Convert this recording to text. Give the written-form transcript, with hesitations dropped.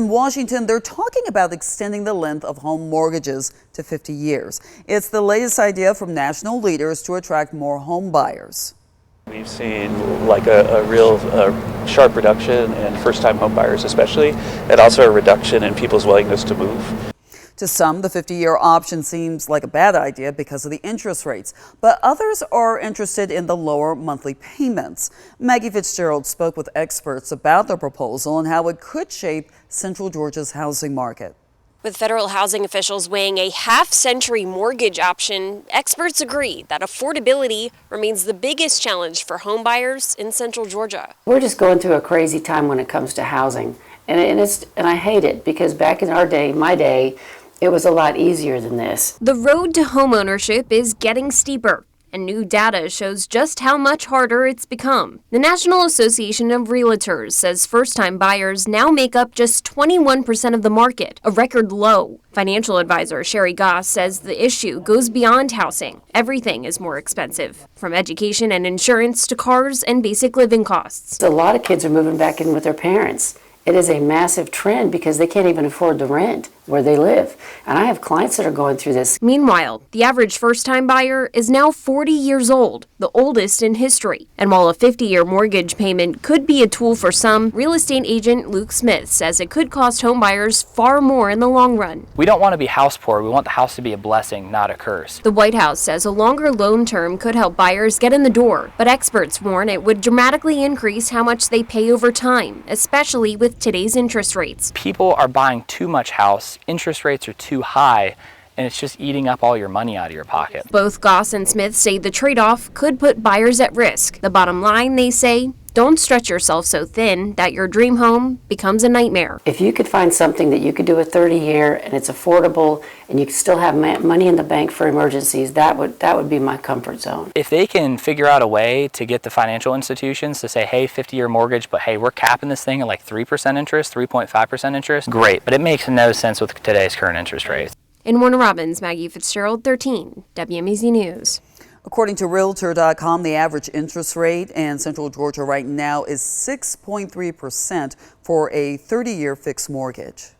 In Washington, they're talking about extending the length of home mortgages to 50 years. It's the latest idea from national leaders to attract more home buyers. We've seen like a real sharp reduction in first-time home buyers especially, and also a reduction in people's willingness to move. To some, the 50-year option seems like a bad idea because of the interest rates, but others are interested in the lower monthly payments. Maggie Fitzgerald spoke with experts about the proposal and how it could shape Central Georgia's housing market. With federal housing officials weighing a half-century mortgage option, experts agree that affordability remains the biggest challenge for home buyers in Central Georgia. We're just going through a crazy time when it comes to housing, and I hate it because back in our day, my day, it was a lot easier than this. The road to homeownership is getting steeper, and new data shows just how much harder it's become. The National Association of Realtors says first-time buyers now make up just 21% of the market, a record low. Financial advisor Sherry Goss says the issue goes beyond housing. Everything is more expensive, from education and insurance to cars and basic living costs. A lot of kids are moving back in with their parents. It is a massive trend because they can't even afford the rent where they live. And I have clients that are going through this. Meanwhile, the average first-time buyer is now 40 years old, the oldest in history. And while a 50-year mortgage payment could be a tool for some, real estate agent Luke Smith says it could cost homebuyers far more in the long run. We don't want to be house poor. We want the house to be a blessing, not a curse. The White House says a longer loan term could help buyers get in the door, but experts warn it would dramatically increase how much they pay over time, especially with today's interest rates. People are buying too much house. Interest rates are too high, and it's just eating up all your money out of your pocket. Both Goss and Smith say the trade-off could put buyers at risk. The bottom line, they say, don't stretch yourself so thin that your dream home becomes a nightmare. If you could find something that you could do a 30-year and it's affordable and you can still have money in the bank for emergencies, that would be my comfort zone. If they can figure out a way to get the financial institutions to say, hey, 50-year mortgage, but hey, we're capping this thing at like 3% interest, 3.5% interest, great. But it makes no sense with today's current interest rates. In Warner Robins, Maggie Fitzgerald, 13, WMEZ News. According to Realtor.com, the average interest rate in Central Georgia right now is 6.3% for a 30-year fixed mortgage.